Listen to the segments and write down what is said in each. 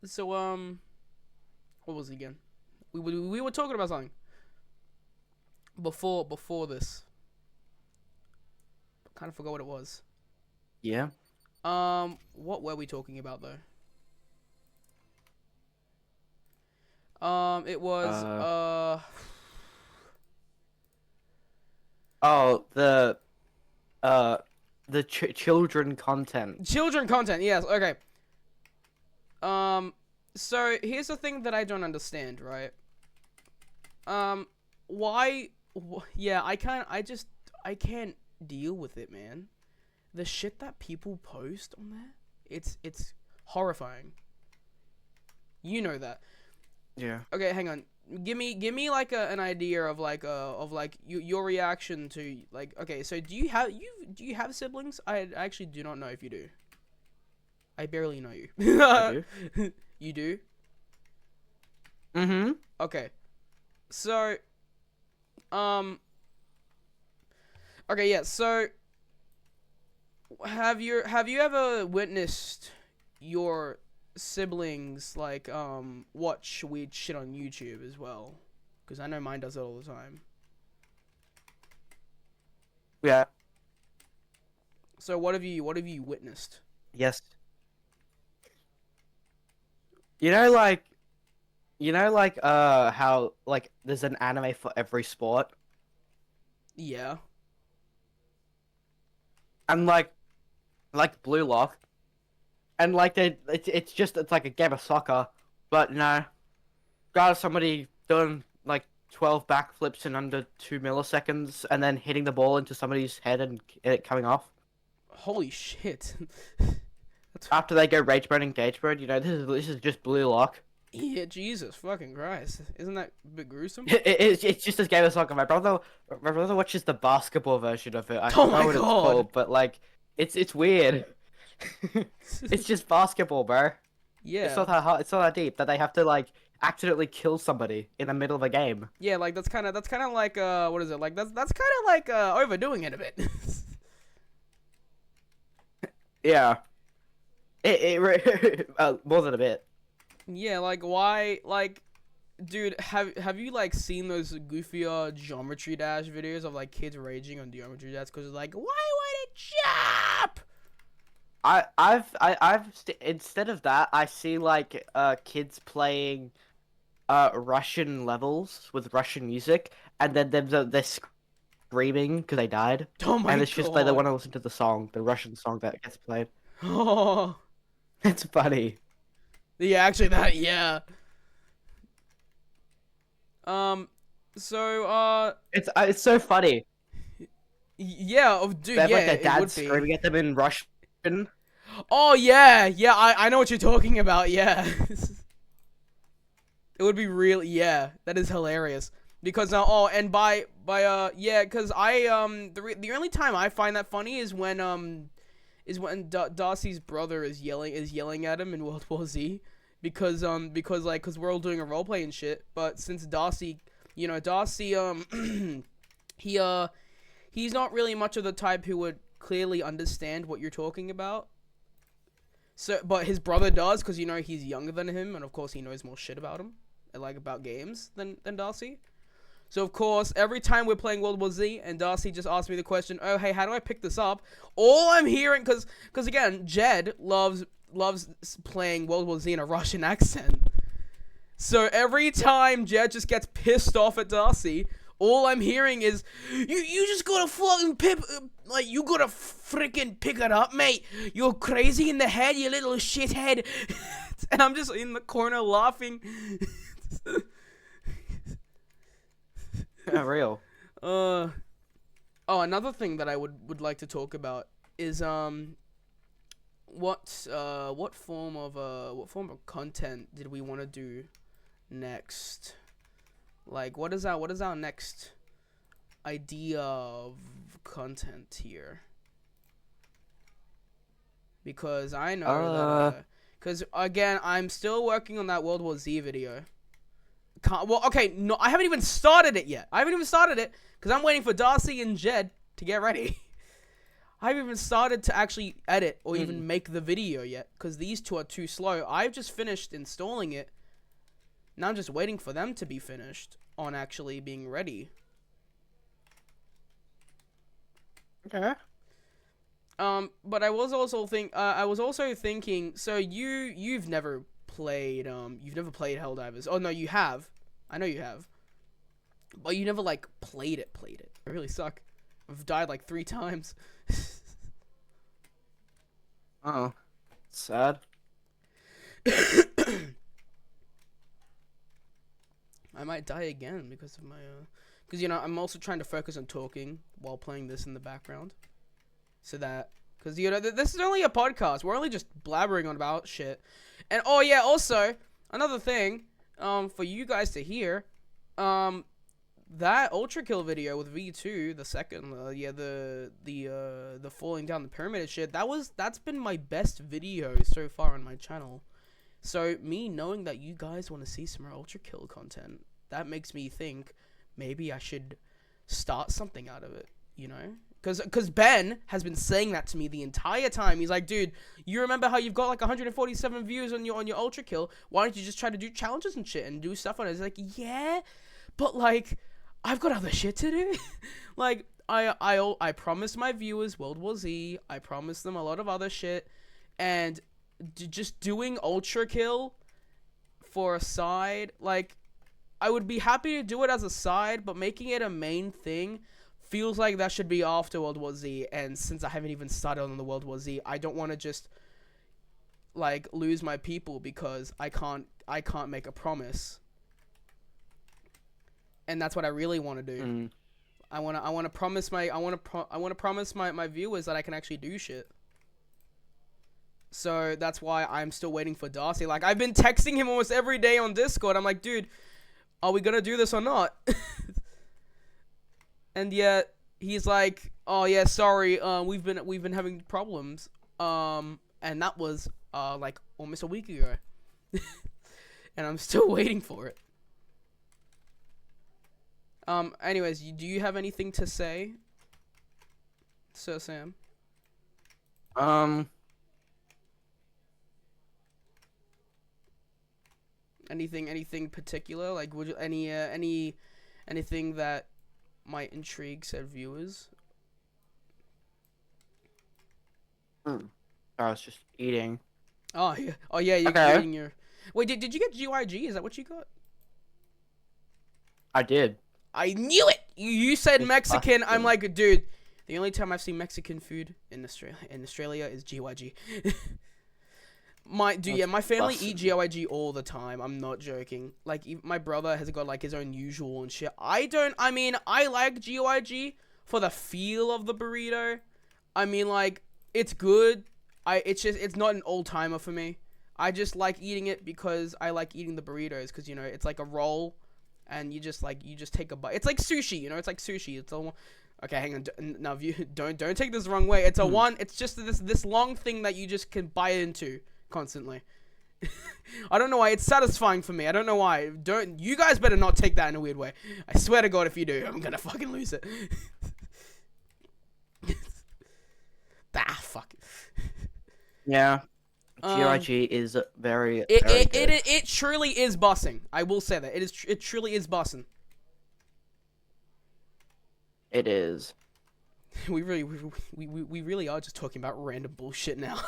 So what was it again? We were talking about something before this. Kind of forgot what it was. Yeah. What were we talking about though? It was Uh. Oh, uh the children content. children content. Yes. Okay. Um, so here's the thing that I don't understand, right? Um, why? Yeah, I can't deal with it, man. The shit that people post on there, it's horrifying. You know that. Yeah. Okay, hang on. Give me like an idea of like your reaction to like. Okay, so do you have siblings? I actually do not know if you do. I barely know you. I do. You do? Mm-hmm. Okay. So, um, okay, yeah. So, have you ever witnessed your siblings like watch weird shit on YouTube as well? Because I know mine does it all the time. Yeah. So what have you witnessed? Yes. You know, like how like there's an anime for every sport, Yeah. and like Blue Lock, and like it's like a game of soccer, but no, got somebody doing like 12 backflips in under 2 milliseconds, and then hitting the ball into somebody's head and it coming off. Holy shit. That's After they go rage mode and gauge mode, this is just Blue Lock. yeah. Jesus fucking Christ. Isn't that a bit gruesome? It's just a game of soccer. My brother watches the basketball version of it. I Oh forgot my what it's god. called, but like it's weird. It's just basketball, bro. It's Yeah. not that hard. It's not that deep that they have to like accidentally kill somebody in the middle of a game. Yeah, like that's kind of like what is it? Like that's kind of like overdoing it a bit. Yeah, more than a bit. Yeah, like why like dude, have you like seen those goofier Geometry Dash videos of like kids raging on Geometry Dash cuz like why would it jump? Instead of that, I see like kids playing Russian levels with Russian music, and then they're screaming because they died, Oh my and it's just like they god. want to listen to the song, the Russian song that gets played. Oh. It's funny. Yeah, actually that yeah. Um so It's so funny. yeah, oh They dude, have yeah, like their it dad would be. screaming at them in Russian. Oh yeah, yeah, I know what you're talking about. Yeah, it would be real. Yeah, that is hilarious. Because oh, and by yeah, because the only time I find that funny is when Darcy's brother is yelling at him in World War Z, because we're all doing a roleplay and shit. But since Darcy, Darcy he he's not really much of the type who would clearly understand what you're talking about. So, but his brother does, because he's younger than him, and of course he knows more shit about him, and like about games than Darcy. So of course, every time we're playing World War Z, and Darcy just asks me the question, "Oh, hey, how do I pick this up?" All I'm hearing, because again, Jed loves playing World War Z in a Russian accent. So every time Jed just gets pissed off at Darcy, all I'm hearing is, "You just gotta fucking like you gotta freaking pick it up, mate. You're crazy in the head, you little shithead." And I'm just in the corner laughing. Yeah, real. uh oh, another thing that I would like to talk about is what form of content did we want to do next? Like, what is our next idea of content here? Because I know that Uh, because again, I'm still working on that World War Z video. Well, okay, no, I haven't even started it yet. I haven't even started it because I'm waiting for Darcy and Jed to get ready. I haven't even started to actually edit or even make the video yet, because these two are too slow. I've just finished installing it. Now I'm just waiting for them to be finished on actually being ready. Okay. But I was also thinking. So you've never played Helldivers. Oh no, you have. I know you have. But you never like played it. I really suck. I've died like 3 times. Oh, sad. I might die again because of my because you know I'm also trying to focus on talking while playing this in the background, so that because you know this is only a podcast. We're only just blabbering on about shit, and oh yeah, also another thing for you guys to hear, that Ultra Kill video with V2, the second, the falling down the pyramid and shit. That's been my best video so far on my channel. So me knowing that you guys want to see some more Ultra Kill content, that makes me think maybe I should start something out of it. You know, because Ben has been saying that to me the entire time. He's like, dude, you remember how you've got like 147 views on your Ultra Kill? Why don't you just try to do challenges and shit and do stuff on it? It's like, yeah, but like, I've got other shit to do. Like, I promised my viewers World War Z. I promised them a lot of other shit, and just doing Ultra Kill for a side, like, I would be happy to do it as a side, but making it a main thing feels like that should be after World War Z. And since I haven't even started on the World War Z, I don't want to just like lose my people because I can't make a promise. And that's what I really want to do. I want to promise my viewers that I can actually do shit. So that's why I'm still waiting for Darcy. Like, I've been texting him almost every day on Discord. I'm like, dude, are we gonna do this or not? And yet he's like, oh yeah, sorry, we've been having problems. And that was like almost a week ago. And I'm still waiting for it. Anyways, do you have anything to say, Sir Sam? Anything particular? Like, would you, anything that might intrigue said viewers? I was just eating. Oh yeah. Oh yeah. You're Okay. eating your. Wait, did you get GYG? Is that what you got? I did. I knew it. You said It's Mexican. I'm busted. like, dude. The only time I've seen Mexican food in Australia is GYG. My family eat GYG all the time. I'm not joking. Like, my brother has got like his own usual and shit. I mean, I like GYG for the feel of the burrito. I mean, like, it's good. It's not an old timer for me. I just like eating it because I like eating the burritos because, you know, it's like a roll and you just take a bite. It's like sushi, you know, it's like sushi. It's all. Okay, hang on. Now, don't take this the wrong way. It's it's just this long thing that you just can bite into constantly. I don't know why. It's satisfying for me. I don't know why. You guys better not take that in a weird way. I swear to God, if you do, I'm gonna fucking lose it. Fuck. Yeah. GIG is very. It truly is bossing. I will say that it truly is bossing. It is. We really are just talking about random bullshit now.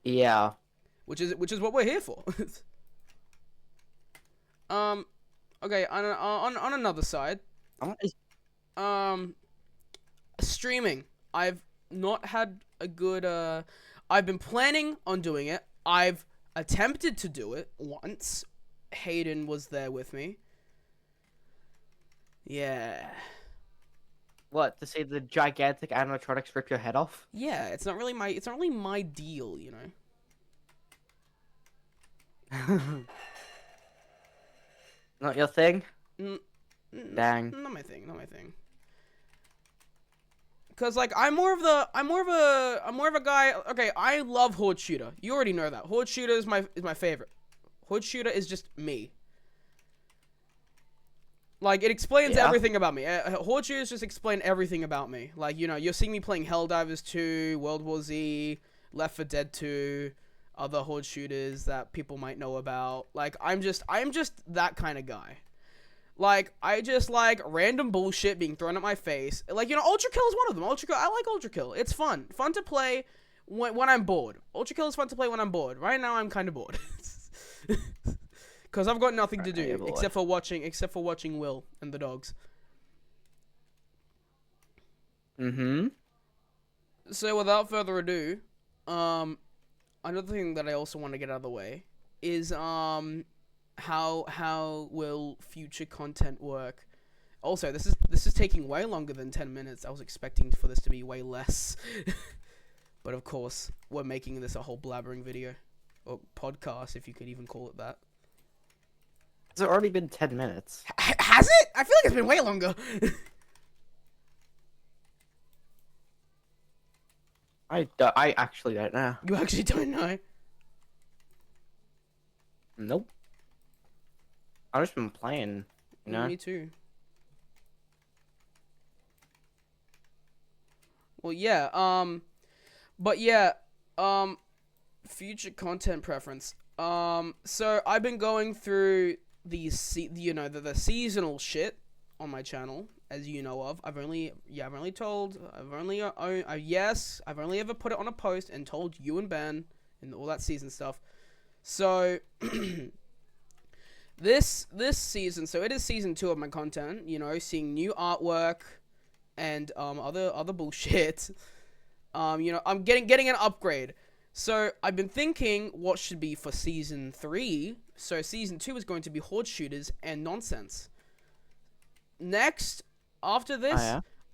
Yeah. Which is what we're here for. Okay, on another side, streaming. I've not had a good I've been planning on doing it. I've attempted to do it once. Hayden was there with me. Yeah. What, to see the gigantic animatronics rip your head off? Yeah, it's not really my deal, you know. Not your thing? Not Dang. my thing. Cause like I'm more of a guy. Okay, I love Horde Shooter. You already know that. Horde Shooter is my favorite. Horde Shooter is just me. Like, it explains Yeah. everything about me. Horde shooters just explain everything about me. Like, you know, you're seeing me playing Helldivers 2, World War Z, Left 4 Dead 2, other Horde shooters that people might know about. Like, I'm just that kind of guy. Like, I just like random bullshit being thrown at my face. Like, you know, Ultra Kill is one of them. I like Ultra Kill. It's fun. Fun to play when I'm bored. Ultra Kill is fun to play when I'm bored. Right now, I'm kind of bored. Because I've got nothing to do except for watching Will and the dogs. Mm-hmm. So without further ado, another thing that I also want to get out of the way is how will future content work? Also, this is taking way longer than 10 minutes. I was expecting for this to be way less. But of course, we're making this a whole blabbering video or podcast, if you could even call it that. It's already been 10 minutes. Has it? I feel like it's been way longer. I actually don't know. You actually don't know? Nope. I've just been playing, you know? Me too. Well, yeah, but yeah, future content preference. So I've been going through the seasonal shit on my channel, as you know of. I've only ever put it on a post and told you and Ben and all that season stuff. So this season, so it is season 2 of my content, you know, seeing new artwork and other bullshit. You know, I'm getting an upgrade. So I've been thinking what should be for season 3. So season 2 is going to be horde shooters and nonsense. Next, after this,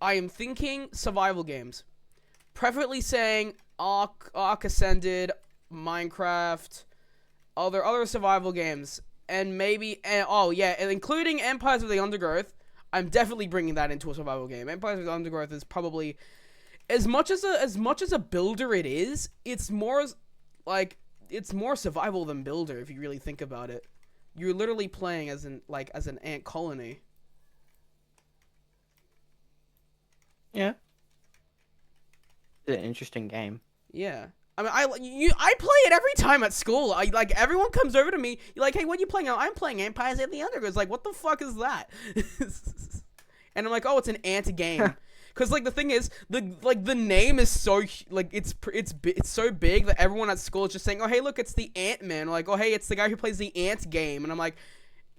I am thinking survival games. Preferably saying Ark Ascended, Minecraft, other survival games, and maybe and including Empires of the Undergrowth. I'm definitely bringing that into a survival game. Empires of the Undergrowth is probably as much as a builder it is, it's more survival than builder if you really think about it. You're literally playing as an ant colony. Yeah. It's an interesting game. Yeah. I mean, I play it every time at school. Everyone comes over to me, you're like, hey, what are you playing? I'm playing Empires of the Undergrowth. It's like, what the fuck is that? And I'm like, oh, it's an ant game. Cause like the thing is, the name is so it's so big that everyone at school is just saying, oh hey, look, it's the Ant-Man. Like, oh hey, it's the guy who plays the Ant game. And I'm like,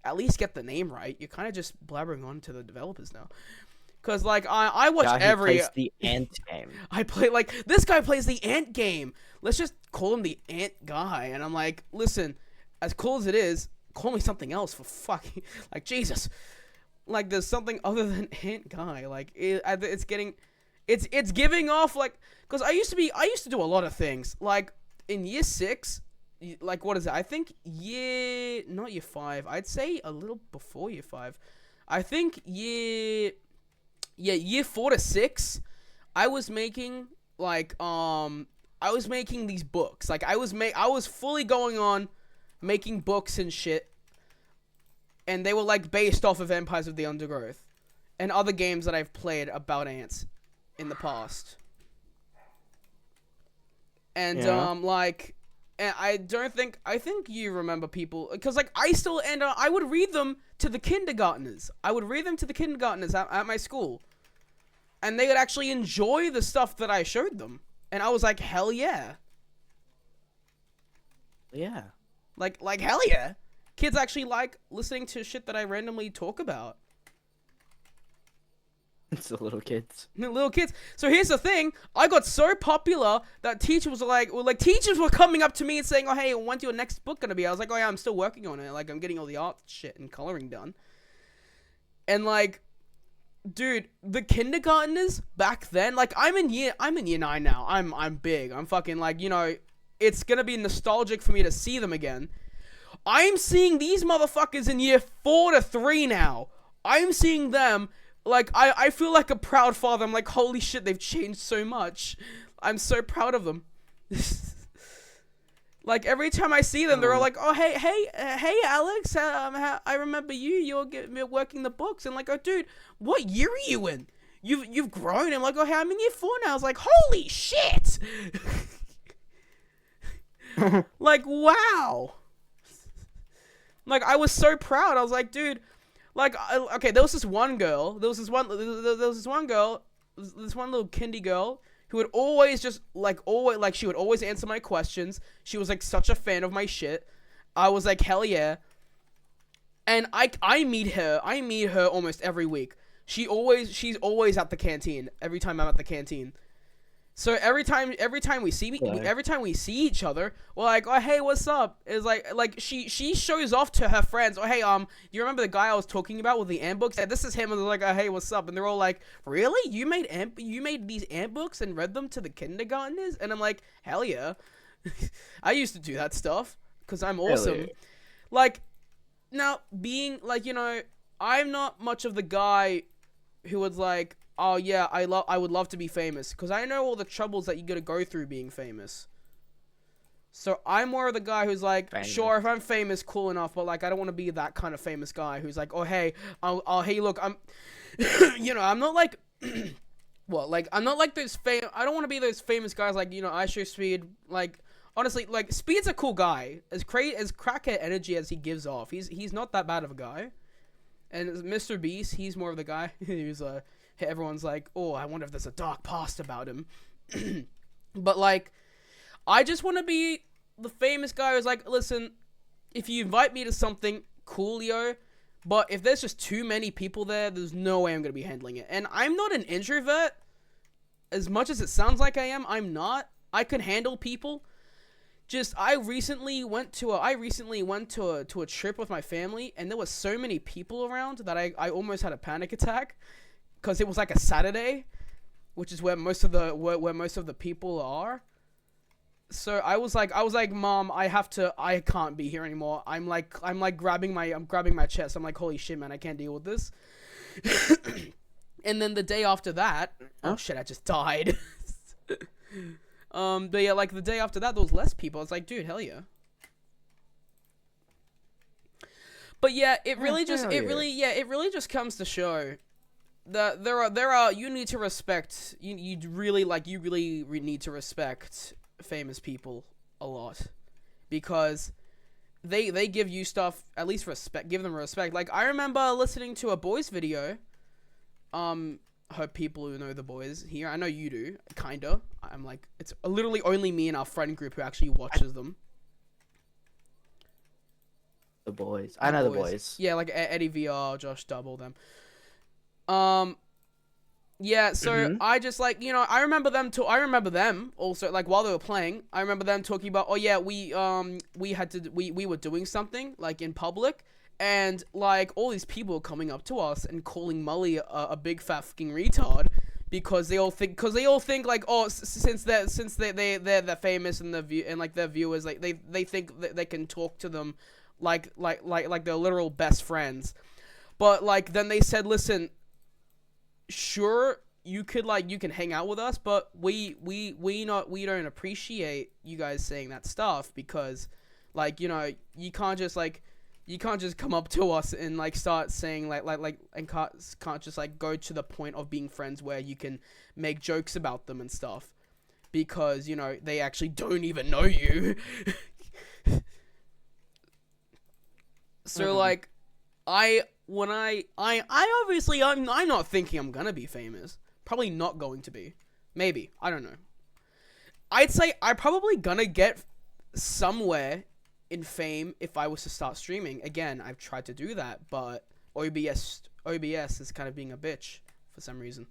at least get the name right. You're kind of just blabbering on to the developers now. Cause like I watch every plays the Ant game. I play like this guy plays the Ant game. Let's just call him the Ant guy. And I'm like, listen, as cool as it is, call me something else for fucking like Jesus. Like there's something other than Ant guy. Like it's giving off like, cause I used to do a lot of things. Like in year 6, like what is it? I think not year 5. I'd say a little before year 5. I think year 4 to 6. I was making like these books. Like I was fully going on making books and shit. And they were like based off of Empires of the Undergrowth and other games that I've played about ants in the past. And and I think you remember people, because like I would read them to the kindergartners. At my school, and they would actually enjoy the stuff that I showed them. And I was like, hell yeah. Yeah. Like hell yeah. Kids actually like listening to shit that I randomly talk about. It's the little kids. Little kids. So here's the thing. I got so popular that teachers were coming up to me and saying, oh, hey, when's your next book going to be? I was like, oh, yeah, I'm still working on it. Like, I'm getting all the art shit and coloring done. And, like, dude, the kindergartners back then, like, I'm in year 9 now. I'm big. I'm fucking, like, you know, it's going to be nostalgic for me to see them again. I'm seeing these motherfuckers in year 4 to 3 now. I'm seeing them, like, I feel like a proud father. I'm like, holy shit, they've changed so much. I'm so proud of them. Like every time I see them, they're all like, "Oh, hey, Alex. I remember you. You're working the books." And like, "Oh, dude, what year are you in? You've grown." And like, "Oh, hey, I'm in year 4 now." I was like, "Holy shit!" Like, wow. Like, I was so proud. I was like, dude, like, okay, there was this one girl. There was this one girl. This one little kindy girl who would always she would always answer my questions. She was like such a fan of my shit. I was like, hell yeah. And I meet her almost every week. She's always at the canteen every time I'm at the canteen. So every time we see each other, we're like, "Oh, hey, what's up?" It's like she shows off to her friends. "Oh, hey, you remember the guy I was talking about with the ant books? Yeah, this is him." And they're like, "Oh, hey, what's up?" And they're all like, "Really? You made these ant books and read them to the kindergartners?" And I'm like, "Hell yeah." I used to do that stuff cuz I'm awesome. Really? Like, now being like, I'm not much of the guy who was like, "Oh yeah, I would love to be famous," because I know all the troubles that you gotta go through being famous. So I'm more of the guy who's like, Famous. sure, if I'm famous, cool enough, but like I don't want to be that kind of famous guy who's like, "Oh hey, hey look, I'm," I'm not like, well, like I'm not like those I don't want to be those famous guys like I Show Speed. Like honestly, like Speed's a cool guy, as crackhead energy as he gives off. He's not that bad of a guy. And Mr. Beast, he's more of the guy who's everyone's like, "Oh, I wonder if there's a dark past about him." But like, I just want to be the famous guy who's like, "Listen, if you invite me to something, coolio, but if there's just too many people there's no way I'm going to be handling it." And I'm not an introvert. As much as it sounds like I am, I'm not. I can handle people. Just I recently went to a trip with my family, and there was so many people around that I almost had a panic attack. Because it was like a Saturday, which is where most of the people are. So I was like, "Mom, I can't be here anymore." I'm grabbing my chest. I'm like, "Holy shit, man, I can't deal with this." And then the day after that, oh shit, I just died. But yeah, like the day after that, there was less people. I was like, dude, hell yeah. But yeah, it really just comes to show that there are you need to respect you really need to respect famous people a lot, because they give you stuff, at least give them respect. Like I remember listening to a boys video. Hope people who know the boys here, I know you do, kinda. I'm like, it's literally only me and our friend group who actually watches them. The boys. I know the boys. Yeah, like Eddie VR, Josh Double, them. Yeah, so I just like, I remember them also, like while they were playing, I remember them talking about, "Oh yeah, we were doing something like in public, and like all these people coming up to us and calling Mully a big fat fucking retard, because they all think like, oh, since they're famous and their viewers, like they think that they can talk to them like they're literal best friends." But like then they said, "Listen, sure, you can hang out with us, but we don't appreciate you guys saying that stuff, because like you can't just come up to us and like start saying and can't just like go to the point of being friends where you can make jokes about them and stuff, because they actually don't even know you." So like I obviously I'm not thinking I'm gonna be famous. Probably not going to be. Maybe, I don't know. I'd say I'm probably gonna get somewhere in fame if I was to start streaming. Again, I've tried to do that, but OBS is kind of being a bitch for some reason.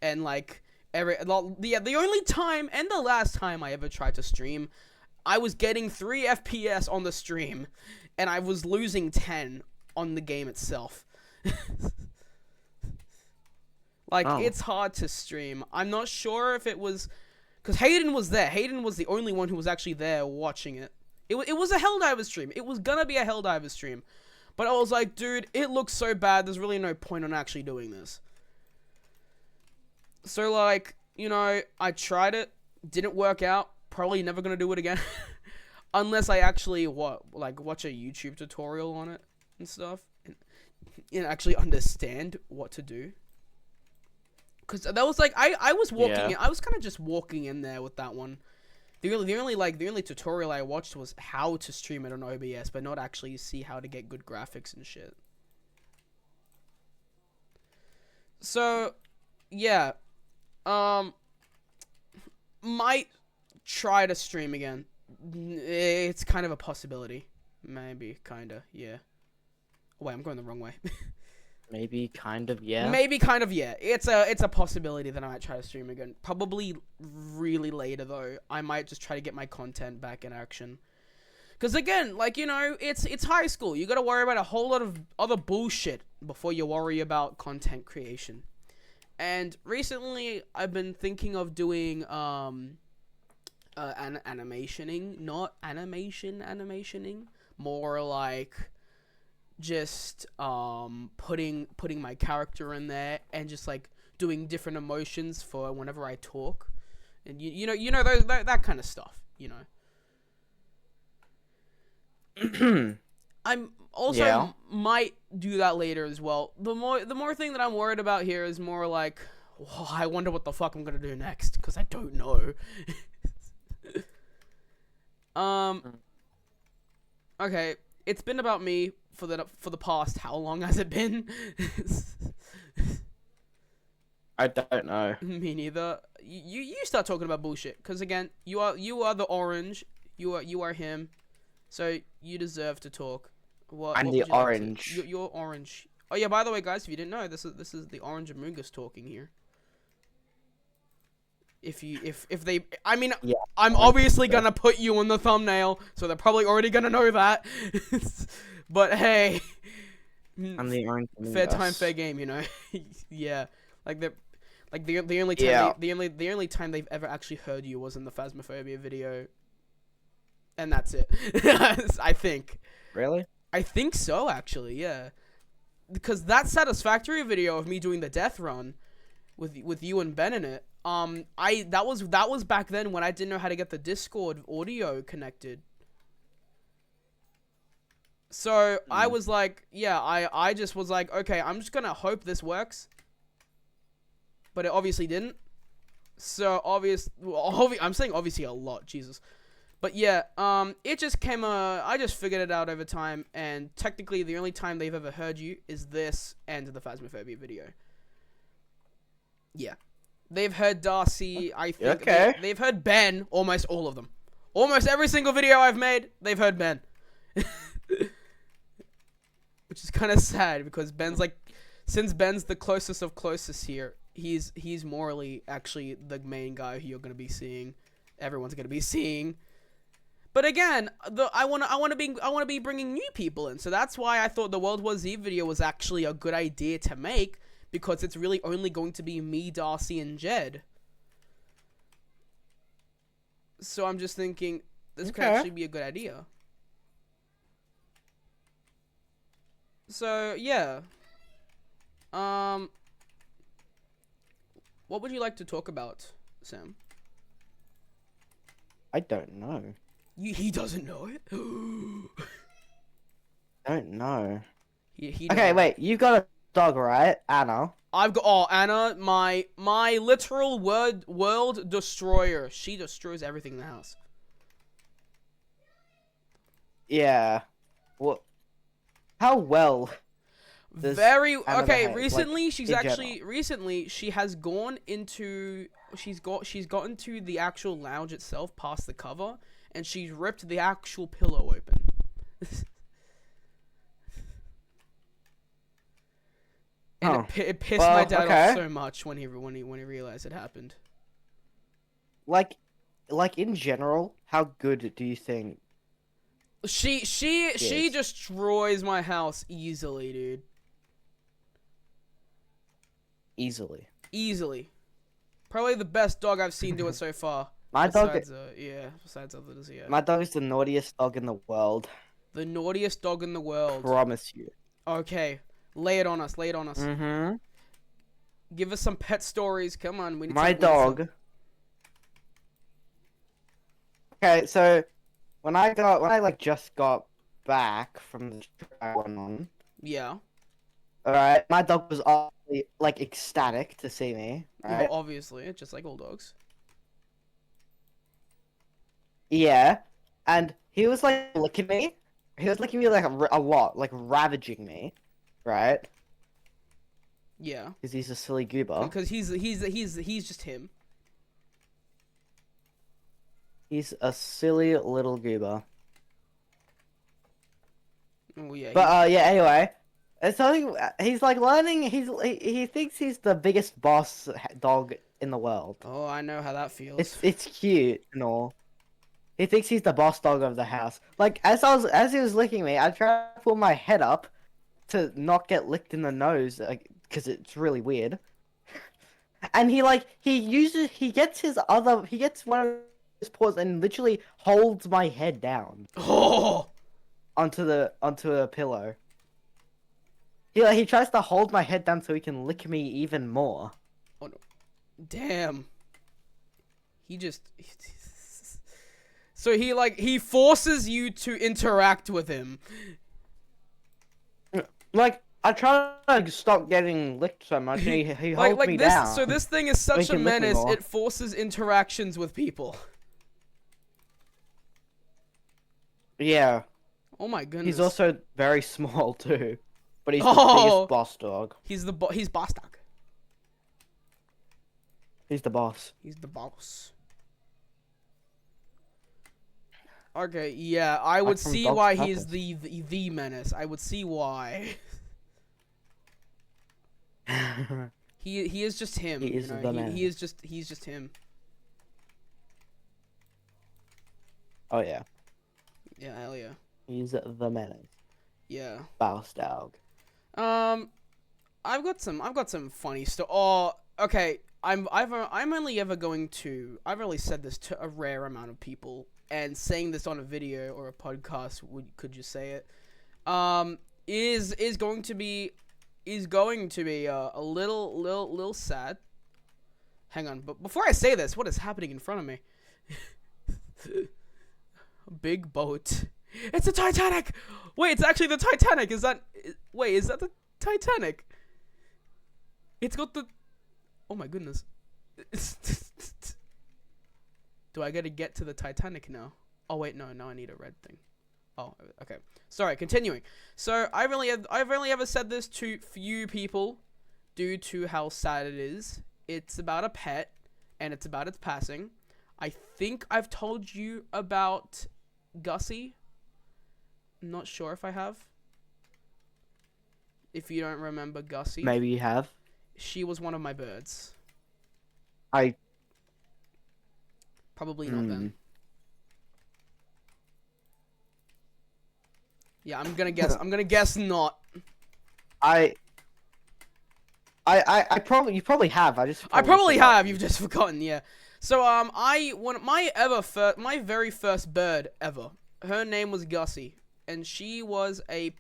And like the only time and the last time I ever tried to stream, I was getting 3 FPS on the stream, and I was losing 10 on the game itself. It's hard to stream. I'm not sure if it was because Hayden was there. Hayden was the only one who was actually there watching it. It was a Helldiver stream. It was gonna be a Helldiver stream. But I was like, dude, it looks so bad. There's really no point on actually doing this. So like, I tried it. Didn't work out. Probably never gonna do it again. unless I actually watch a YouTube tutorial on it and stuff, and actually understand what to do. Cause that was like I was walking in, I was kind of just walking in there with that one. The only tutorial I watched was how to stream it on OBS, but not actually see how to get good graphics and shit. So, yeah, might try to stream again. It's kind of a possibility, maybe, kinda, yeah. Wait, I'm going the wrong way. Maybe, kind of, yeah. Maybe, kind of, yeah. It's a possibility that I might try to stream again. Probably really later, though. I might just try to get my content back in action. Because, again, like, you know, it's high school. You gotta worry about a whole lot of other bullshit before you worry about content creation. And recently, I've been thinking of doing, animationing. Not animationing. More like just putting my character in there and just like doing different emotions for whenever I talk, and you know that kind of stuff, you know. I'm also might do that later as well. The more thing that I'm worried about here is more like, oh, I wonder what the fuck I'm gonna do next, because I don't know. Okay, it's been about me for the past, how long has it been? I don't know. Me neither. You start talking about bullshit, because again, you are the orange, you are him, so you deserve to talk. I'm the orange. You're orange. Oh yeah, by the way, guys, if you didn't know, this is the Orange Amoongus talking here. If they, I mean, yeah, I'm obviously gonna put you in the thumbnail, so they're probably already gonna know that. But hey, I'm the Orange Amoongus. Fair time, fair game, you know. Yeah, the only time the only time they've ever actually heard you was in the Phasmophobia video, and that's it. I think. Really? I think so, actually. Yeah, because that Satisfactory video of me doing the death run with you and Ben in it. That was back then when I didn't know how to get the Discord audio connected. So I was like, yeah, I just was like, okay, I'm just gonna hope this works. But it obviously didn't. So I'm saying obviously a lot, Jesus. But yeah, it just came, I just figured it out over time, and technically the only time they've ever heard you is this and the Phasmophobia video. Yeah. They've heard Darcy, I think. Okay. They've heard Ben, almost all of them. Almost every single video I've made, they've heard Ben. Which is kind of sad, because Ben's like, since Ben's the closest of closest here, he's morally actually the main guy who you're gonna be seeing. Everyone's gonna be seeing. But again, I wanna be bringing new people in, so that's why I thought the World War Z video was actually a good idea to make, because it's really only going to be me, Darcy, and Jed. So I'm just thinking this could actually be a good idea. So yeah, what would you like to talk about, Sam? I don't know. He doesn't know it. I don't know. He okay, wait. You got a dog, right, Anna? I've got Anna, my literal world destroyer. She destroys everything in the house. Yeah. Well, how well? Okay. Recently, she has gone into she's gotten to the actual lounge itself, past the cover, and she's ripped the actual pillow open. And it pissed my dad off so much when he realized it happened. Like in general, how good do you think? She destroys my house easily, dude. Easily. Probably the best dog I've seen do it so far. Besides others, yeah. My dog is the naughtiest dog in the world. The naughtiest dog in the world. Promise you. Okay. Lay it on us. Mm-hmm. Give us some pet stories. Come on. My dog. Okay, so like just got back from the trip I went on. Yeah. All right, my dog was obviously like ecstatic to see me. No, Right? obviously, just like all dogs. Yeah, and he was like licking me. He was licking me like a lot, like ravaging me, right? Yeah. Because he's a silly goober. Because he's just him. He's a silly little goober. Oh yeah. But yeah. Anyway, it's something. He's like learning. He thinks he's the biggest boss dog in the world. Oh, I know how that feels. It's cute and all. He thinks he's the boss dog of the house. Like as he was licking me, I tried to pull my head up to not get licked in the nose, like, because it's really weird. And he gets one of his paws and literally holds my head down Oh. onto a pillow. He tries to hold my head down so he can lick me even more. Oh no. Damn. He just. So he forces you to interact with him. Like, I try to stop getting licked so much, and he holds me this. down. So this thing is such a can lick me menace. more. It forces interactions with people. Yeah, Oh my goodness. he's also very small too, but he's the Oh. biggest boss dog. He's boss dog. He's the boss. He's the boss. Okay, yeah, I would from see Dog's why Purpose. he's the menace. I would see why. He is just him. He is you know? the menace. He's just him. Oh yeah, Yeah, hell yeah. he's the menace. Yeah. Boss dog. I've got some funny stuff. Oh, okay. I'm only ever going to. I've only said this to a rare amount of people, and saying this on a video or a podcast, could you say it? Is going to be a little sad. Hang on, but before I say this, what is happening in front of me? A big boat. It's the Titanic. Wait, it's actually the Titanic. Is that the Titanic? It's got the. Oh my goodness. Do I gotta get to the Titanic now? Oh wait, no, I need a red thing. Oh, okay. Sorry, continuing. So I've only ever said this to few people due to how sad it is. It's about a pet, and it's about its passing. I think I've told you about Gussie. I'm not sure if I have. If you don't remember Gussie. Maybe you have. She was one of my birds. I Probably not then. Yeah, I'm gonna guess not. I probably you probably have. I probably forgot. have. You've just forgotten. Yeah. So my very first bird ever. Her name was Gussie, and she was an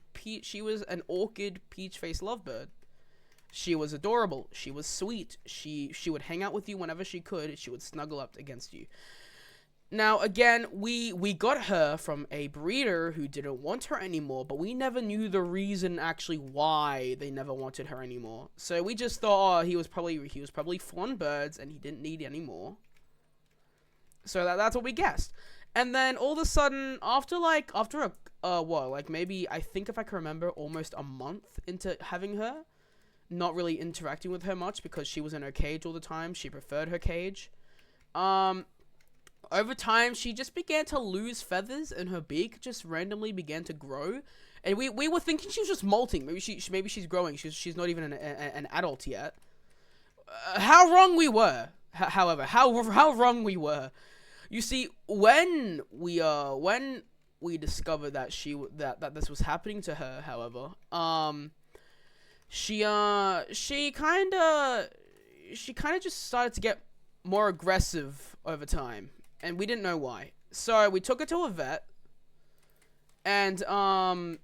orchid peach face lovebird. She was adorable. She was sweet. She would hang out with you whenever she could. She would snuggle up against you. Now, again, we got her from a breeder who didn't want her anymore, but we never knew the reason actually why they never wanted her anymore. So we just thought, oh, he was probably fond birds and he didn't need any more. So that's what we guessed. And then all of a sudden, after maybe, I think if I can remember, almost a month into having her, not really interacting with her much because she was in her cage all the time. She preferred her cage. Over time, she just began to lose feathers, and her beak just randomly began to grow. And we were thinking she was just molting. Maybe she's growing. She's not even an adult yet. How wrong we were. However, how wrong we were. You see, when we discovered that that this was happening to her, however, she kind of just started to get more aggressive over time. And we didn't know why. So we took her to a vet, and the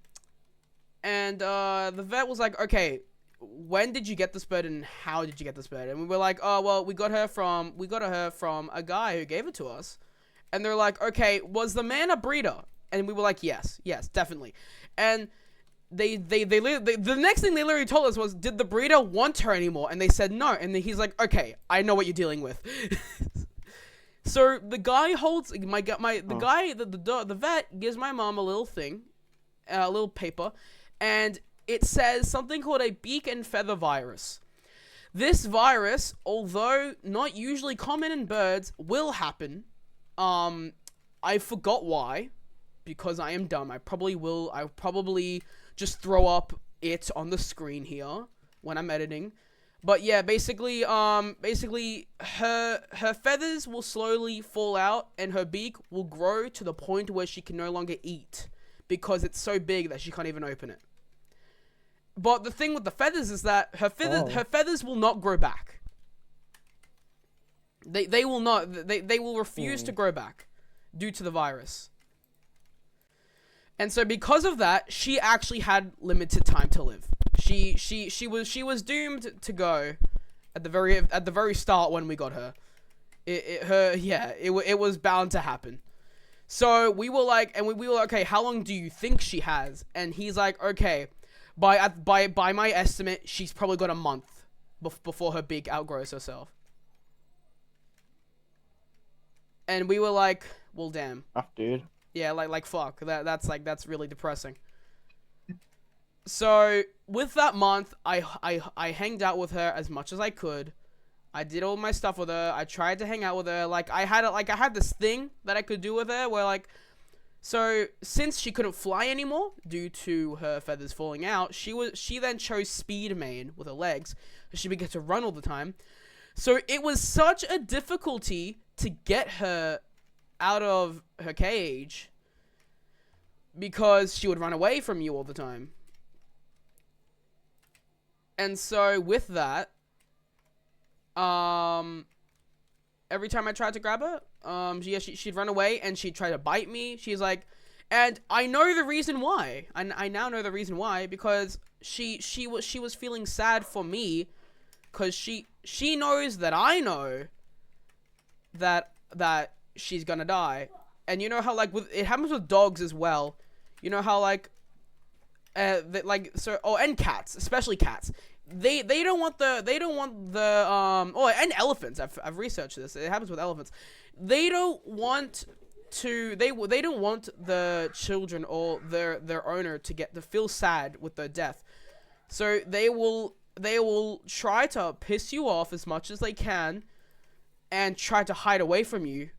vet was like, okay, when did you get this bird and how did you get this bird? And we were like, oh well, we got her from a guy who gave it to us. And they're like, okay, was the man a breeder? And we were like, yes, definitely. And the next thing they literally told us was, did the breeder want her anymore? And they said no. And then he's like, okay, I know what you're dealing with. So the guy holds the vet gives my mom a little thing, a little paper, and it says something called a beak and feather virus. This virus, although not usually common in birds, will happen. I forgot why, because I am dumb. I'll probably just throw up it on the screen here when I'm editing. But yeah, basically her feathers will slowly fall out and her beak will grow to the point where she can no longer eat because it's so big that she can't even open it. But the thing with the feathers is that her feathers will not grow back. They will not. They will refuse to grow back due to the virus. And so because of that, she actually had limited time to live. She was doomed to go at the very start when we got her. It was bound to happen. So we were like, okay, how long do you think she has? And he's like, okay, by my estimate, she's probably got a month before her beak outgrows herself. And we were like, well, damn. Oh, dude. Yeah, like fuck. That's really depressing. So with that month, I hanged out with her as much as I could. I did all my stuff with her. I tried to hang out with her. I had this thing that I could do with her where so since she couldn't fly anymore due to her feathers falling out, she then chose speed main with her legs. She began to run all the time. So it was such a difficulty to get her out of her cage because she would run away from you all the time. And so with that, every time I tried to grab her, she'd run away and she'd try to bite me. She's like, and I know the reason why. I now know the reason why, because she was feeling sad for me, because she knows that I know that she's gonna die. And you know how it happens with dogs as well. You know how and cats, especially cats. They don't want and elephants. I've researched this. It happens with elephants. They don't want the children or their owner to feel sad with their death. So they will try to piss you off as much as they can and try to hide away from you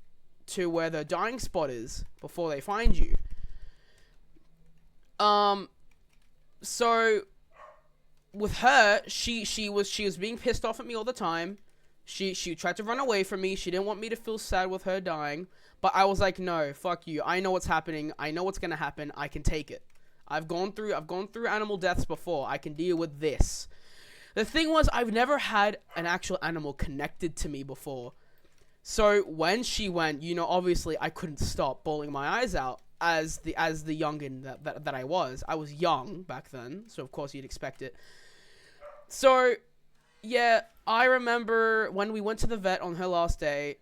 to where the dying spot is before they find you. So with her, she was being pissed off at me all the time. She tried to run away from me. She didn't want me to feel sad with her dying. But I was like, no, fuck you. I know what's happening. I know what's gonna happen. I can take it. I've gone through animal deaths before. I can deal with this. The thing was, I've never had an actual animal connected to me before. So when she went, obviously I couldn't stop bawling my eyes out as the youngin that I was. I was young back then, so of course you'd expect it. So, yeah, I remember when we went to the vet on her last day,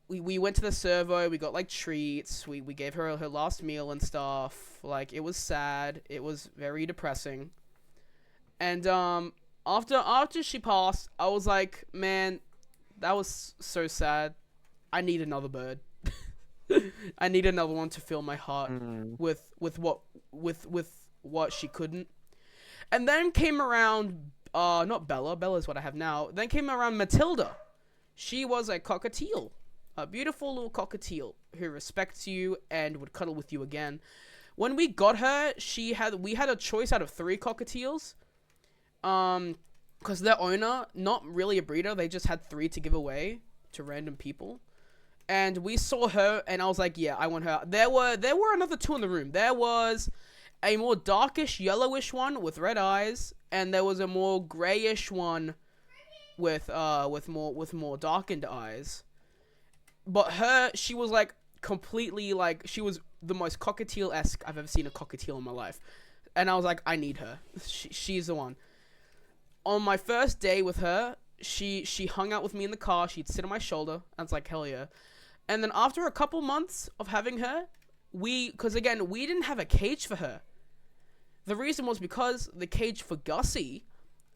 we went to the servo, we got treats, we gave her her last meal and stuff. It was sad, it was very depressing. And after she passed, I was like, man, that was so sad. I need another bird. I need another one to fill my heart with what she couldn't. And then came around not Bella's what I have now. Then came around Matilda. She was a cockatiel. A beautiful little cockatiel who respects you and would cuddle with you again. When we got her, we had a choice out of 3 cockatiels. Because their owner, not really a breeder, they just had 3 to give away to random people. And we saw her, and I was like, yeah, I want her. There were another 2 in the room. There was a more darkish, yellowish one with red eyes, and there was a more grayish one with more darkened eyes. But her, she was completely she was the most cockatiel-esque I've ever seen a cockatiel in my life. And I was like, I need her. She's the one. On my first day with her, she hung out with me in the car. She'd sit on my shoulder. I was like, hell yeah. And then after a couple months of having her, because again, we didn't have a cage for her. The reason was because the cage for Gussie,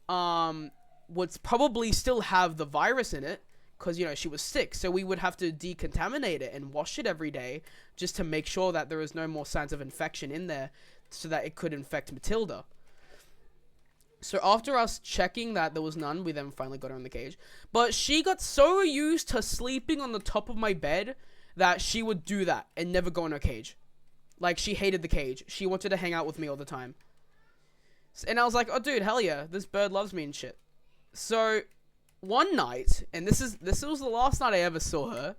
would probably still have the virus in it, because, you know, she was sick. So we would have to decontaminate it and wash it every day just to make sure that there was no more signs of infection in there so that it could infect Matilda. So after us checking that there was none, we then finally got her in the cage. But she got so used to sleeping on the top of my bed that she would do that and never go in her cage. Like, she hated the cage. She wanted to hang out with me all the time. And I was like, oh, dude, hell yeah, this bird loves me and shit. So one night, and this was the last night I ever saw her.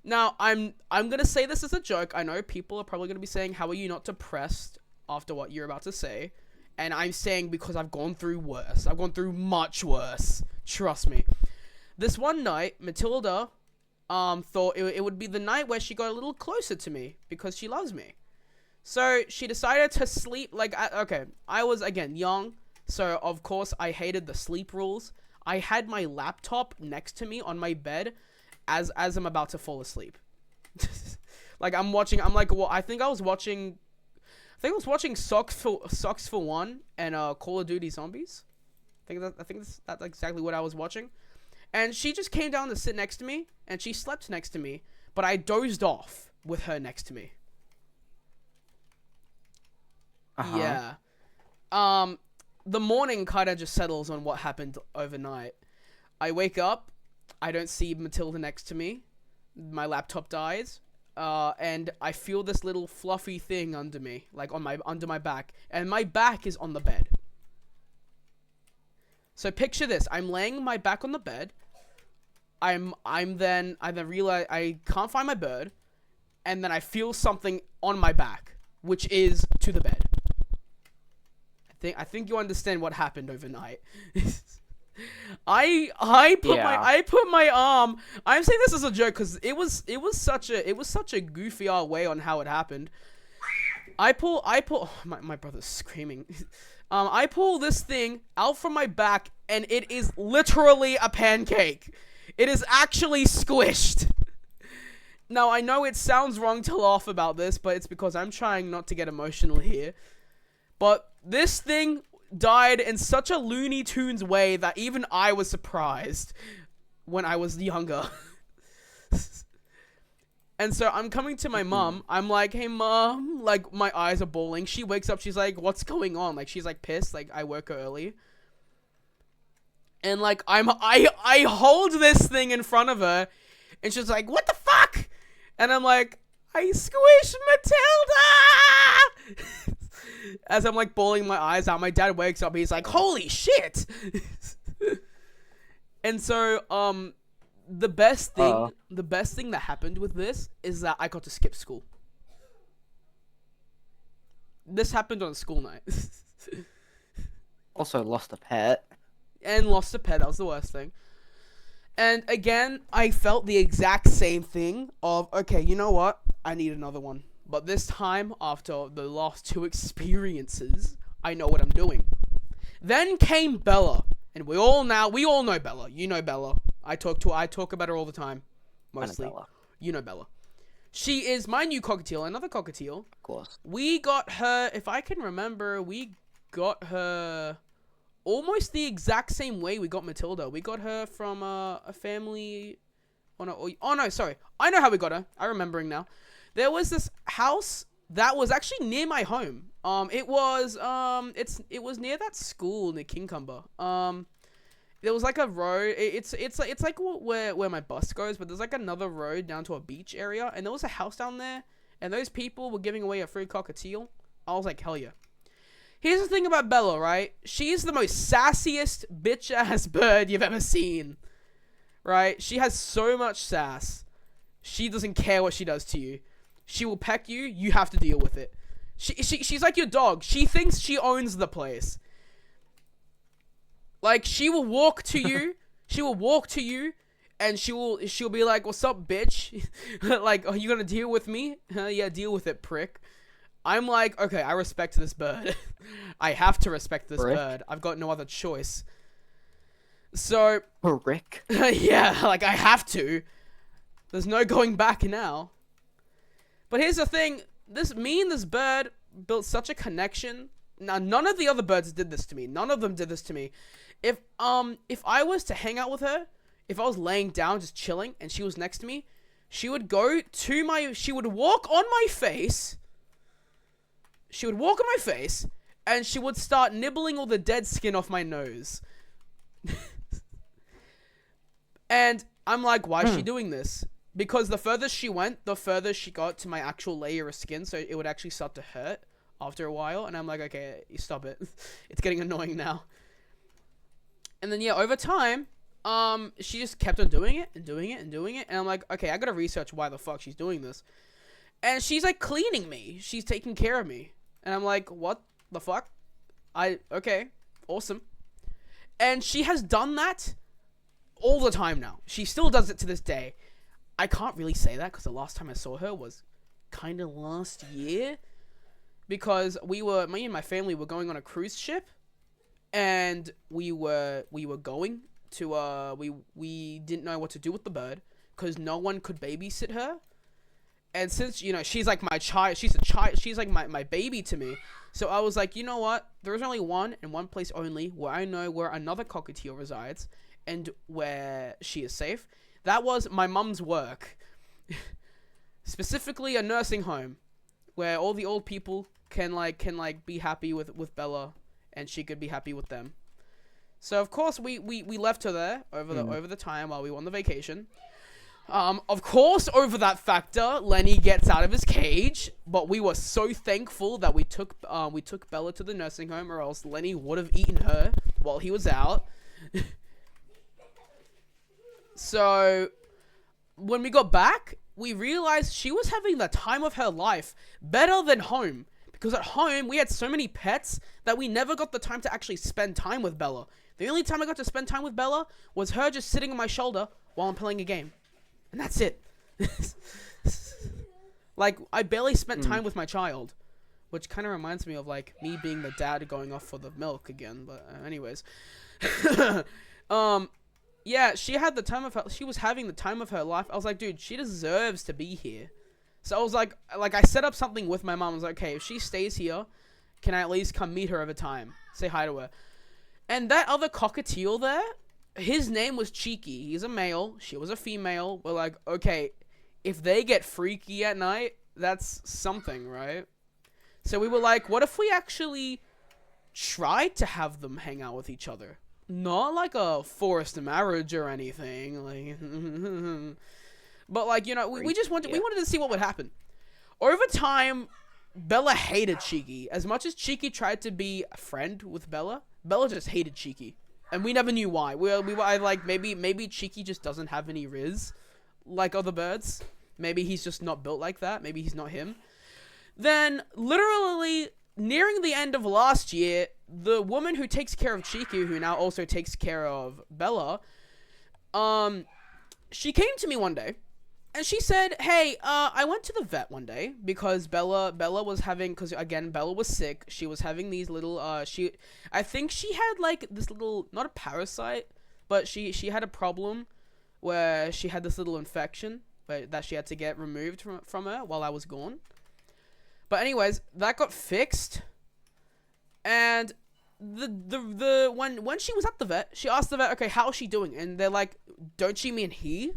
Now, I'm gonna say this as a joke. I know people are probably gonna be saying, how are you not depressed after what you're about to say? And I'm saying because I've gone through worse. I've gone through much worse. Trust me. This one night, Matilda thought it would be the night where she got a little closer to me because she loves me. So she decided to sleep, like, okay, I was, again, young, so of course I hated the sleep rules. I had my laptop next to me on my bed as I'm about to fall asleep. Like, I think I was watching Socks for One and Call of Duty Zombies. I think that's exactly what I was watching. And she just came down to sit next to me, and she slept next to me, but I dozed off with her next to me. Uh-huh. Yeah. The morning kind of just settles on what happened overnight. I wake up, I don't see Matilda next to me, my laptop dies, and I feel this little fluffy thing under me, like under my back, and my back is on the bed. So picture this: I'm laying my back on the bed. I then realize I can't find my bird, and then I feel something on my back, which is to the bed. I think you understand what happened overnight. I put my arm. I'm saying this as a joke because it was such a goofy way on how it happened. I pull. Oh, my brother's screaming. I pull this thing out from my back, and it is literally a pancake. It is actually squished. Now, I know it sounds wrong to laugh about this, but it's because I'm trying not to get emotional here. But this thing died in such a Looney Tunes way that even I was surprised when I was younger. And so I'm coming to my mom. I'm like, hey, mom. Like, my eyes are bawling. She wakes up. She's like, what's going on? Like, she's like pissed. Like, I woke her early. And like, I hold this thing in front of her. And she's like, what the fuck? And I'm like, I squished Matilda! As I'm like bawling my eyes out, my dad wakes up. He's like, holy shit! And so, the best thing that happened with this is that I got to skip school. This happened on a school night. Also lost a pet. And lost a pet. That was the worst thing. And again, I felt the exact same thing of, okay, you know what? I need another one. But this time, after the last two experiences, I know what I'm doing. Then came Bella. And we all know Bella. You know Bella. I talk about her all the time. Mostly. Bella. You know Bella. She is my new cockatiel, another cockatiel. Of course. We got her, if I can remember, we got her almost the exact same way we got Matilda. We got her from a family. Oh no, sorry. I know how we got her. I'm remembering now. There was this house that was actually near my home. It was near that school near Kincumber. There was like a road. It's like where my bus goes, but there's like another road down to a beach area, and there was a house down there, and those people were giving away a free cockatiel. I was like, hell yeah. Here's the thing about Bella, right? She's the most sassiest bitch-ass bird you've ever seen. Right? She has so much sass. She doesn't care what she does to you. She will peck you. You have to deal with it. She's like your dog. She thinks she owns the place. Like, she will walk to you. And she'll be like, what's up, bitch? Like, are you gonna deal with me? Yeah, deal with it, prick. I'm like, okay, I respect this bird. I have to respect this bird. I've got no other choice. So, Rick. yeah, like, I have to. There's no going back now. But here's the thing. Me and this bird built such a connection. Now, none of the other birds did this to me. None of them did this to me. If I was to hang out with her, if I was laying down just chilling and she was next to me, she would she would walk on my face. She would walk on my face and she would start nibbling all the dead skin off my nose. And I'm like, why is she doing this? Because the further she went, the further she got to my actual layer of skin, so it would actually start to hurt after a while. And I'm like, okay, you stop it. It's getting annoying now. And then, yeah, over time, she just kept on doing it and doing it and doing it. And I'm like, okay, I gotta research why the fuck she's doing this. And she's, like, cleaning me. She's taking care of me. And I'm like, what the fuck? Okay, awesome. And she has done that all the time now. She still does it to this day. I can't really say that because the last time I saw her was kind of last year. Because me and my family were going on a cruise ship. And we were going to, we didn't know what to do with the bird. Because no one could babysit her. And since, you know, she's like my child, she's like my baby to me. So I was like, you know what? There's only one and one place only where I know where another cockatiel resides and where she is safe. That was my mum's work. Specifically a nursing home where all the old people can be happy with Bella and she could be happy with them. So of course we left her there over the time while we were on the vacation. Of course, over that factor, Lenny gets out of his cage, but we were so thankful that we took Bella to the nursing home, or else Lenny would have eaten her while he was out. So, when we got back, we realized she was having the time of her life, better than home, because at home, we had so many pets that we never got the time to actually spend time with Bella. The only time I got to spend time with Bella was her just sitting on my shoulder while I'm playing a game. And that's it. Like, I barely spent time with my child. Which kind of reminds me of, like, me being the dad going off for the milk again. But anyways. Yeah, she was having the time of her life. I was like, dude, she deserves to be here. So I was like, I set up something with my mom. I was like, okay, if she stays here, can I at least come meet her over time? Say hi to her. And that other cockatiel there, his name was Cheeky. He's a male. She was a female. We're like, okay, if they get freaky at night, that's something, right? So we were like, what if we actually tried to have them hang out with each other? Not like a forced marriage or anything. Like, but like, you know, we just wanted, we wanted to see what would happen. Over time, Bella hated Cheeky. As much as Cheeky tried to be a friend with Bella, Bella just hated Cheeky. And we never knew why. We were like, maybe Cheeky just doesn't have any riz like other birds. Maybe he's just not built like that. Maybe he's not him. Then, literally, nearing the end of last year, the woman who takes care of Cheeky, who now also takes care of Bella, she came to me one day. And she said, hey, I went to the vet one day because Bella was having, because again, Bella was sick. She was having these little, I think she had like this little, not a parasite, but she had a problem where she had this little infection that she had to get removed from her while I was gone. But anyways, that got fixed. And when she was at the vet, she asked the vet, okay, how is she doing? And they're like, don't she mean he?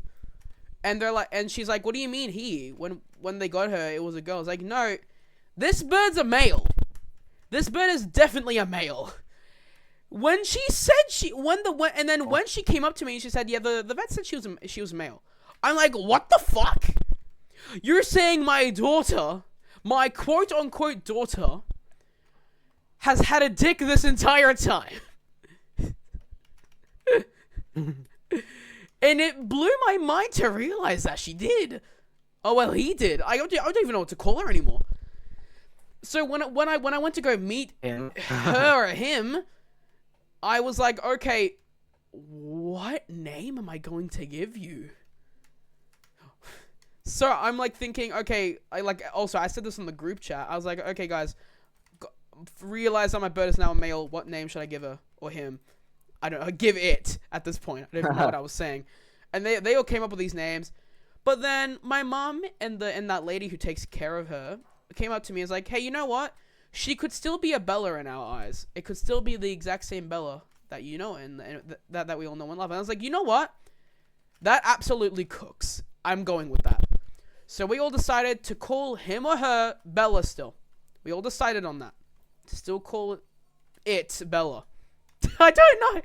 And they're like, and she's like, what do you mean he? When they got her, it was a girl. I was like, no, this bird's a male. This bird is definitely a male. When she said when she came up to me, she said, yeah, the vet said she was male. I'm like, what the fuck? You're saying my daughter, my quote unquote daughter, has had a dick this entire time? And it blew my mind to realize that she did. Oh, well, he did. I don't even know what to call her anymore. So when I went to go meet her or him, I was like, okay, what name am I going to give you? So I'm like thinking, okay, I said this in the group chat. I was like, okay, guys, realize that my bird is now a male. What name should I give her or him? I don't know, give it at this point. I don't even know what I was saying. And they all came up with these names. But then my mom and that lady who takes care of her came up to me and was like, hey, you know what? She could still be a Bella in our eyes. It could still be the exact same Bella that you know and that we all know and love. And I was like, you know what? That absolutely cooks. I'm going with that. So we all decided to call him or her Bella still. We all decided on that. To still call it Bella. I don't know.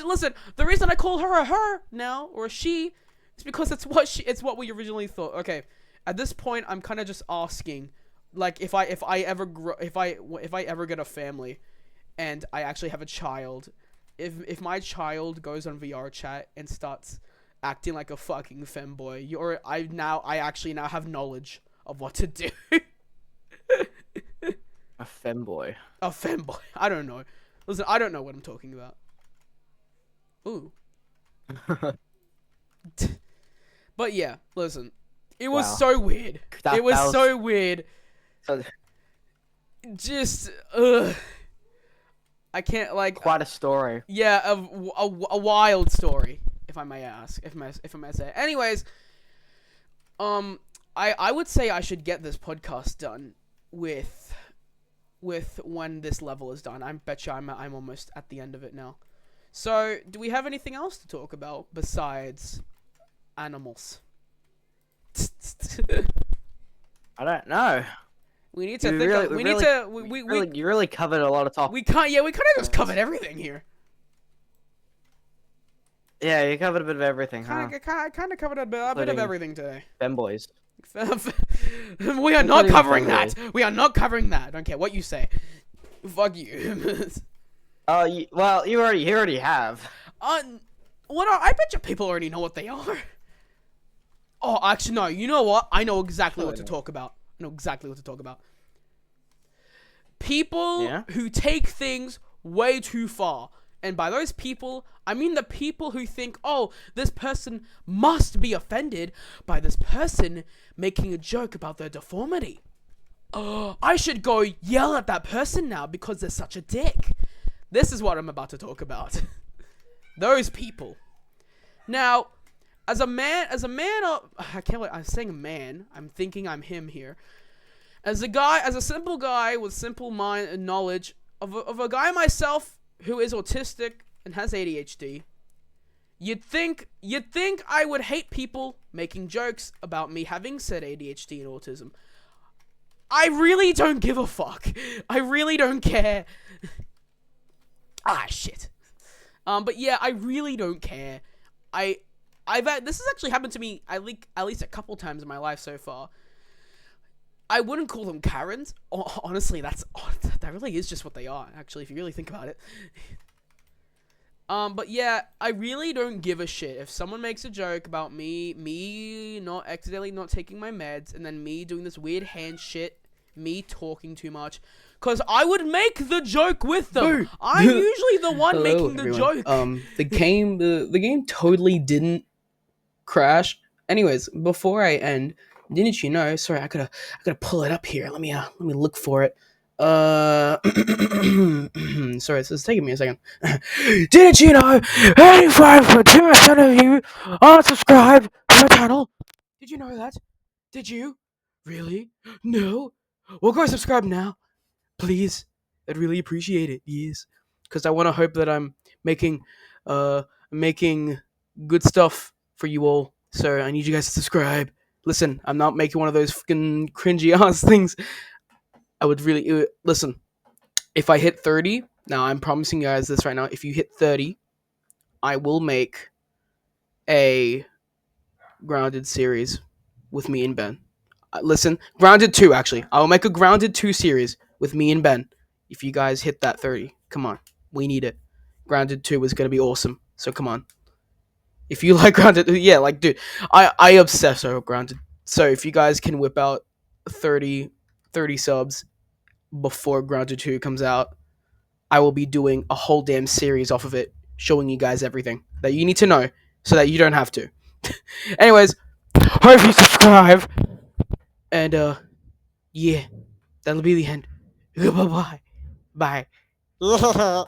Listen, the reason I call her a her now, or a she, is because it's what we originally thought. Okay, at this point, I'm kind of just asking, like, if I ever get a family, and I actually have a child, if my child goes on VR chat and starts acting like a fucking femboy, I actually now have knowledge of what to do. A femboy. A femboy. I don't know. Listen, I don't know what I'm talking about. Ooh. But yeah, listen. It was so weird. It was so weird. Just, I can't, like... Quite a story. Yeah, a wild story, if I may ask. If I may say. Anyways, I would say I should get this podcast done with when this level is done. I bet you I'm almost at the end of it now. So, do we have anything else to talk about besides animals? I don't know. We need to think. You really covered a lot of topics. We kind of just covered everything here. Yeah, you covered a bit of everything, huh? Kind of covered a bit of everything today. Femboys. We are not covering that. We are not covering that. I don't care what you say. Fuck you. Well, you already have. I bet you people already know what they are. Oh, actually, no. You know what? I know exactly what to talk about. People who take things way too far. And by those people, I mean the people who think, oh, this person must be offended by this person making a joke about their deformity. Oh, I should go yell at that person now because they're such a dick. This is what I'm about to talk about. Those people. Now, as a man, I can't wait, I'm saying a man, I'm thinking I'm him here. As a simple guy with simple mind and knowledge of a guy myself who is autistic and has ADHD, you'd think I would hate people making jokes about me having said ADHD and autism. I really don't give a fuck. I really don't care. Shit. But yeah, I really don't care. This has actually happened to me at least a couple times in my life so far. I wouldn't call them Karens. Honestly, that really is just what they are, actually, if you really think about it. But yeah, I really don't give a shit if someone makes a joke about me not accidentally not taking my meds, and then me doing this weird hand shit, me talking too much, cause I would make the joke with them. I'm usually the one making the joke. The game totally didn't crash. Anyways, before I end, didn't you know? Sorry, I gotta pull it up here. Let me look for it. Sorry, it's taking me a second. Didn't you know 85% of you aren't subscribed to my channel? Did you know that? Did you? Really? No? Well, go subscribe now, please. I'd really appreciate it. Yes, because I want to hope that I'm making good stuff for you all. So I need you guys to subscribe. Listen, I'm not making one of those fucking cringy ass things. I would really listen. If I hit 30, now I'm promising you guys this right now. If you hit 30, I will make a Grounded series with me and Ben. Listen, Grounded 2 actually. I will make a Grounded 2 series with me and Ben. If you guys hit that 30, come on, we need it. Grounded 2 is gonna be awesome. So come on. If you like Grounded, yeah, like dude, I obsess over Grounded. So if you guys can whip out 30 subs before Grounded 2 comes out, I will be doing a whole damn series off of it, showing you guys everything that you need to know so that you don't have to. Anyways, hope you subscribe. And yeah, that'll be the end. Bye. Bye.